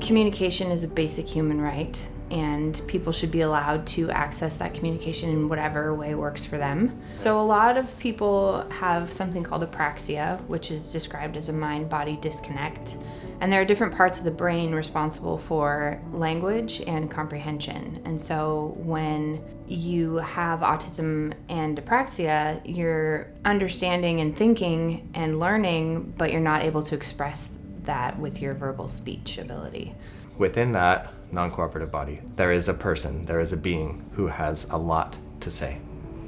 Communication is a basic human right, and people should be allowed to access that communication in whatever way works for them. So a lot of people have something called Apraxia, which is described as a mind-body disconnect. And there are different parts of the brain responsible for language and comprehension. And so when you have autism and apraxia, you're understanding and thinking and learning, but you're not able to express that with your verbal speech ability. Within that non-cooperative body, there is a person, there is a being who has a lot to say,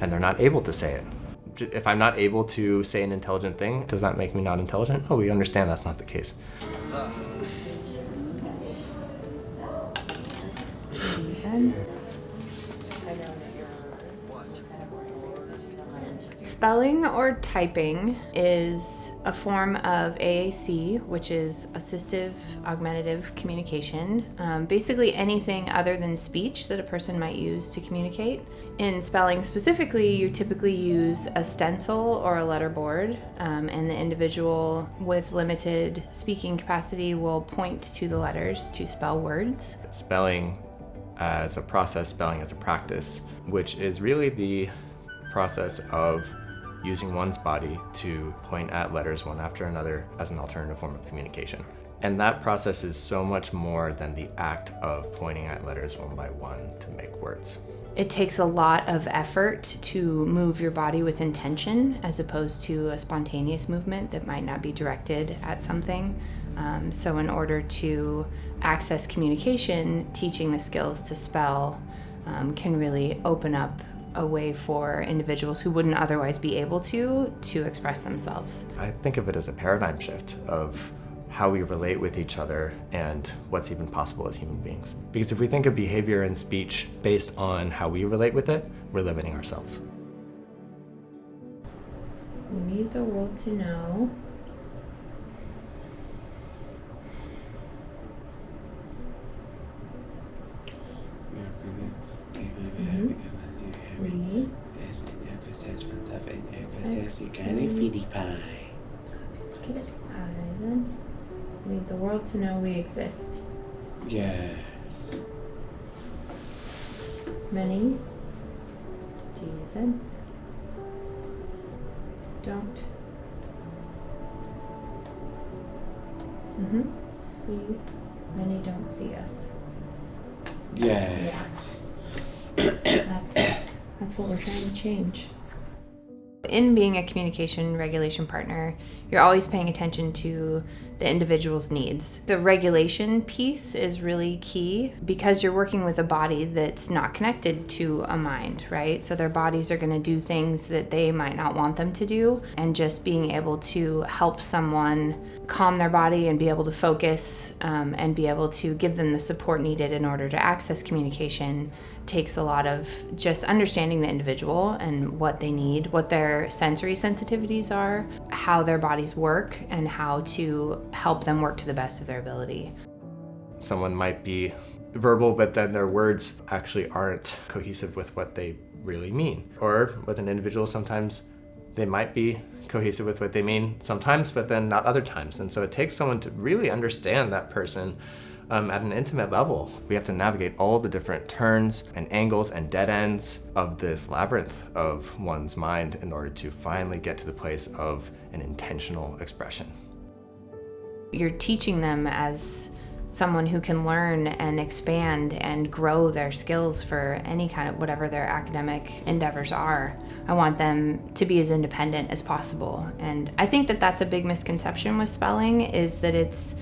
and they're not able to say it. If I'm not able to say an intelligent thing, does that make me not intelligent? Oh, we understand that's not the case. Spelling or typing is a form of AAC, which is assistive augmentative communication. Basically anything other than speech that a person might use to communicate. In spelling specifically, you typically use a stencil or a letterboard, and the individual with limited speaking capacity will point to the letters to spell words. Spelling as a process, spelling as a practice, which is really the process of using one's body to point at letters one after another as an alternative form of communication. And that process is so much more than the act of pointing at letters one by one to make words. It takes a lot of effort to move your body with intention as opposed to a spontaneous movement that might not be directed at something. So in order to access communication, teaching the skills to spell can really open up a way for individuals who wouldn't otherwise be able to express themselves. I think of it as a paradigm shift of how we relate with each other and what's even possible as human beings. Because if we think of behavior and speech based on how we relate with it, we're limiting ourselves. We need the world to know we need the world to know we exist. Yes. Many don't see. Many don't see us. Yes. That's what we're trying to change. In being a communication regulation partner, you're always paying attention to the individual's needs. The regulation piece is really key because you're working with a body that's not connected to a mind, right? So their bodies are going to do things that they might not want them to do, and just being able to help someone calm their body and be able to focus and be able to give them the support needed in order to access communication takes a lot of just understanding the individual and what they need, what their sensory sensitivities are, how their bodies work, and how to help them work to the best of their ability. Someone might be verbal, but then their words actually aren't cohesive with what they really mean. Or with an individual, sometimes they might be cohesive with what they mean sometimes, but then not other times. And so it takes someone to really understand that person at an intimate level. We have to navigate all the different turns and angles and dead ends of this labyrinth of one's mind in order to finally get to the place of an intentional expression. You're teaching them as someone who can learn and expand and grow their skills for any kind of whatever their academic endeavors are. I want them to be as independent as possible. And I think that that's a big misconception with spelling, is that it's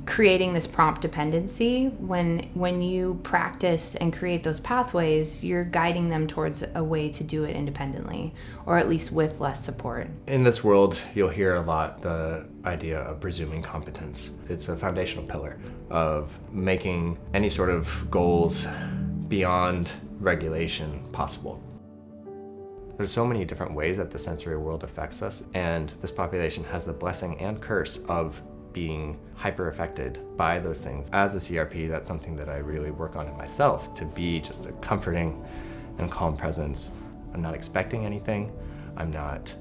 creating this prompt dependency. When you practice and create those pathways, you're guiding them towards a way to do it independently, or at least with less support. In this world, you'll hear a lot the idea of presuming competence. It's a foundational pillar of making any sort of goals beyond regulation possible. There's so many different ways that the sensory world affects us, and this population has the blessing and curse of being hyper affected by those things. As a CRP, that's something that I really work on in myself, to be just a comforting and calm presence. I'm not expecting anything. I'm not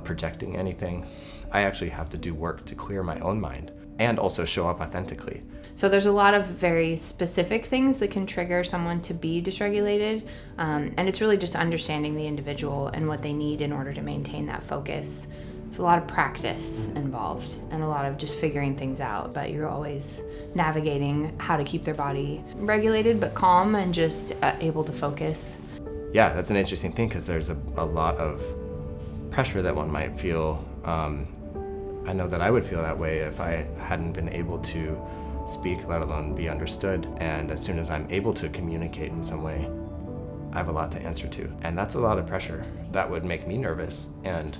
projecting anything. I actually have to do work to clear my own mind and also show up authentically. So there's a lot of very specific things that can trigger someone to be dysregulated, and it's really just understanding the individual and what they need in order to maintain that focus. It's a lot of practice involved and a lot of just figuring things out, but you're always navigating how to keep their body regulated but calm and just able to focus. Yeah, that's an interesting thing because there's a lot of pressure that one might feel. I know that I would feel that way if I hadn't been able to speak, let alone be understood. And as soon as I'm able to communicate in some way, I have a lot to answer to. And that's a lot of pressure. That would make me nervous. And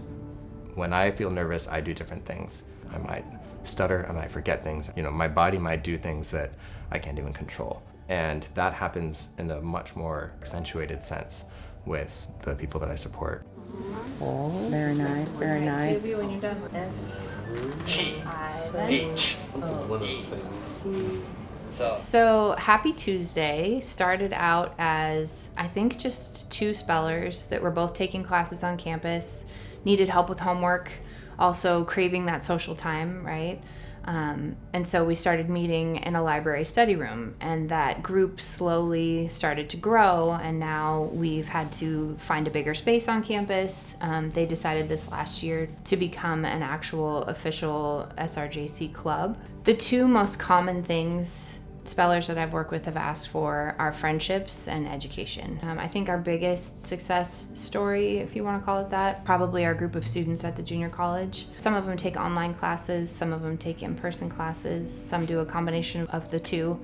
when I feel nervous, I do different things. I might stutter, I might forget things. My body might do things that I can't even control. And that happens in a much more accentuated sense with the people that I support. Oh, very nice, very nice. When you're done with So Happy Tuesday started out as, I think, just two spellers that were both taking classes on campus, needed help with homework, also craving that social time, right? And so we started meeting in a library study room, and that group slowly started to grow, and now we've had to find a bigger space on campus. They decided this last year to become an actual official SRJC club. The two most common things spellers that I've worked with have asked for are friendships and education. I think our biggest success story, if you want to call it that, probably our group of students at the junior college. Some of them take online classes, some of them take in-person classes, some do a combination of the two.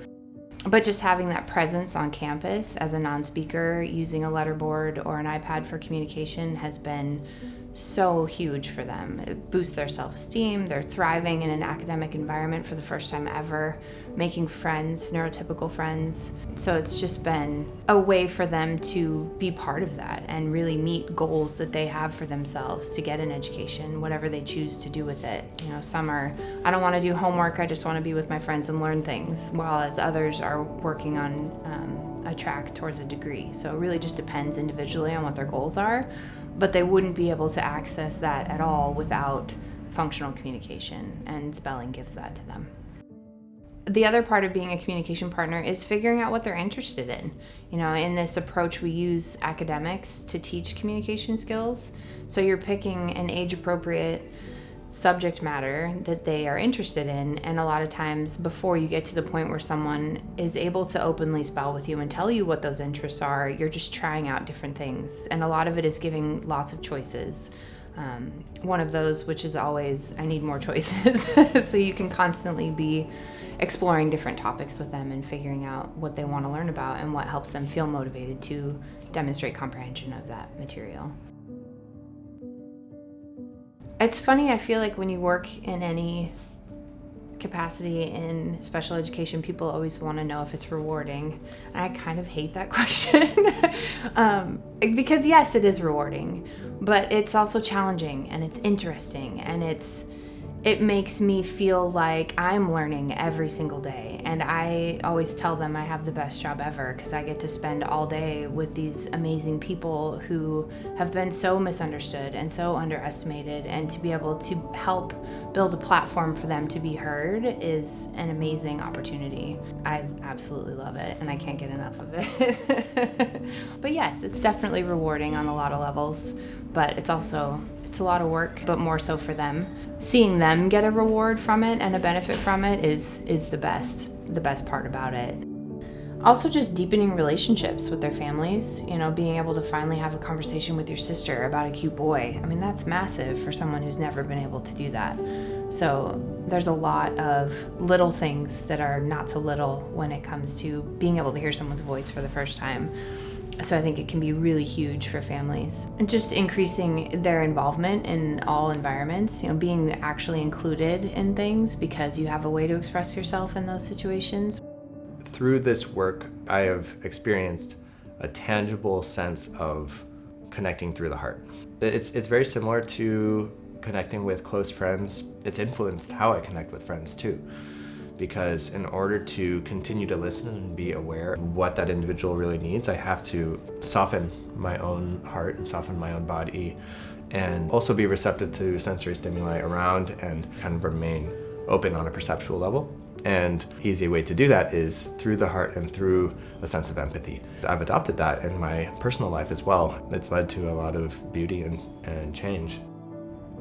But just having that presence on campus as a non-speaker, using a letterboard or an iPad for communication has been so huge for them. It boosts their self-esteem. They're thriving in an academic environment for the first time ever, making friends, neurotypical friends. So it's just been a way for them to be part of that and really meet goals that they have for themselves to get an education, whatever they choose to do with it. Some are, I don't want to do homework, I just want to be with my friends and learn things, while as others are working on a track towards a degree. So it really just depends individually on what their goals are, but they wouldn't be able to access that at all without functional communication, and spelling gives that to them. The other part of being a communication partner is figuring out what they're interested in. In this approach, we use academics to teach communication skills. So you're picking an age-appropriate subject matter that they are interested in, and a lot of times before you get to the point where someone is able to openly spell with you and tell you what those interests are, you're just trying out different things, and a lot of it is giving lots of choices. One of those, which is always, I need more choices, so you can constantly be exploring different topics with them and figuring out what they want to learn about and what helps them feel motivated to demonstrate comprehension of that material. It's funny, I feel like when you work in any capacity in special education, people always want to know if it's rewarding. And I kind of hate that question because yes, it is rewarding, but it's also challenging and it's interesting, and it makes me feel like I'm learning every single day. And I always tell them I have the best job ever because I get to spend all day with these amazing people who have been so misunderstood and so underestimated, and to be able to help build a platform for them to be heard is an amazing opportunity. I absolutely love it, and I can't get enough of it. But yes, it's definitely rewarding on a lot of levels, but it's a lot of work, but more so for them. Seeing them get a reward from it and a benefit from it is the best part about it. Also, just deepening relationships with their families, being able to finally have a conversation with your sister about a cute boy. I mean, that's massive for someone who's never been able to do that. So there's a lot of little things that are not so little when it comes to being able to hear someone's voice for the first time. So I think it can be really huge for families. And just increasing their involvement in all environments, being actually included in things because you have a way to express yourself in those situations. Through this work, I have experienced a tangible sense of connecting through the heart. It's very similar to connecting with close friends. It's influenced how I connect with friends too. Because in order to continue to listen and be aware of what that individual really needs, I have to soften my own heart and soften my own body, and also be receptive to sensory stimuli around and kind of remain open on a perceptual level. And easy way to do that is through the heart and through a sense of empathy. I've adopted that in my personal life as well. It's led to a lot of beauty and change.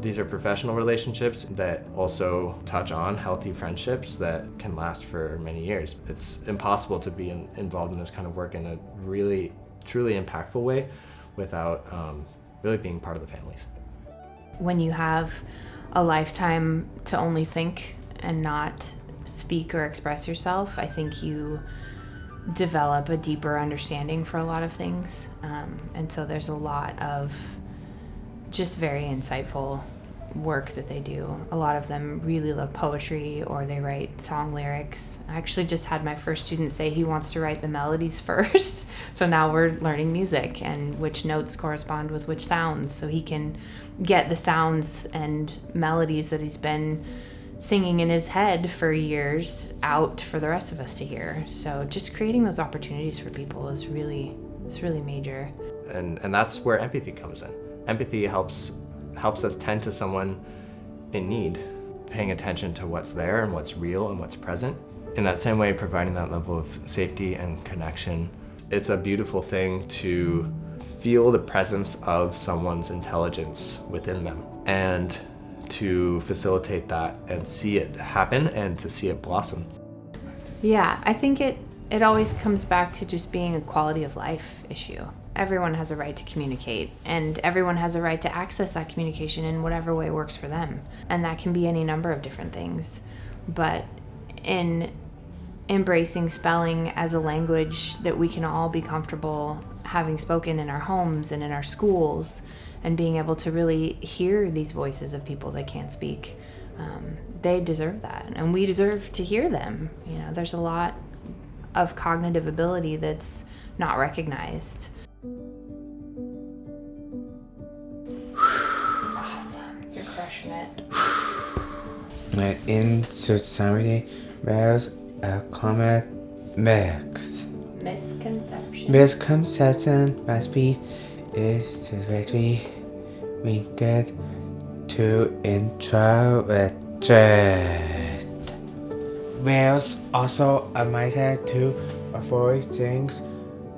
These are professional relationships that also touch on healthy friendships that can last for many years. It's impossible to be involved in this kind of work in a really, truly impactful way without really being part of the families. When you have a lifetime to only think and not speak or express yourself, I think you develop a deeper understanding for a lot of things. And so there's a lot of just very insightful work that they do. A lot of them really love poetry, or they write song lyrics. I actually just had my first student say he wants to write the melodies first. So now we're learning music and which notes correspond with which sounds, so he can get the sounds and melodies that he's been singing in his head for years out for the rest of us to hear. So just creating those opportunities for people is really major. And that's where empathy comes in. Empathy helps us tend to someone in need, paying attention to what's there and what's real and what's present. In that same way, providing that level of safety and connection. It's a beautiful thing to feel the presence of someone's intelligence within them and to facilitate that and see it happen and to see it blossom. Yeah, I think it always comes back to just being a quality of life issue. Everyone has a right to communicate, and everyone has a right to access that communication in whatever way works for them. And that can be any number of different things. But in embracing spelling as a language that we can all be comfortable having spoken in our homes and in our schools, and being able to really hear these voices of people that can't speak, they deserve that, and we deserve to hear them. You know, there's a lot of cognitive ability that's not recognized. Awesome, you're crushing it. In society, there's a common misconception by speech is directly linked to introverted. There's also a mindset to avoid things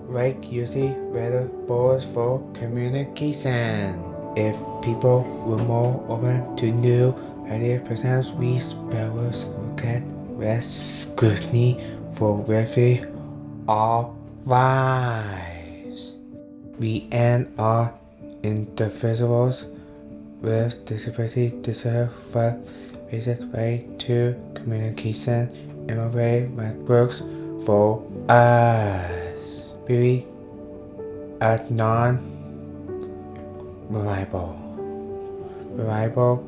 like using letterboards for communication. If people were more open to new ideas, perhaps these spellers would get less scrutiny for very advice. We and all individuals with disability deserve the basic way to communication in a way that works for us. Be a reliable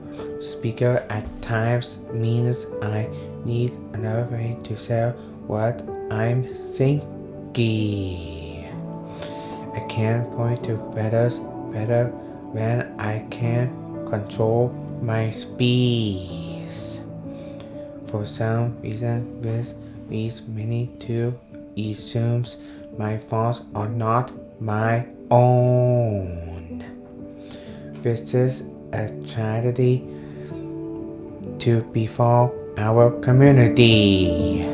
speaker at times means I need another way to say what I'm thinking. I can point to letters better when I can control my speech. For some reason, this leads many to assume my thoughts are not my own. This is a tragedy to befall our community.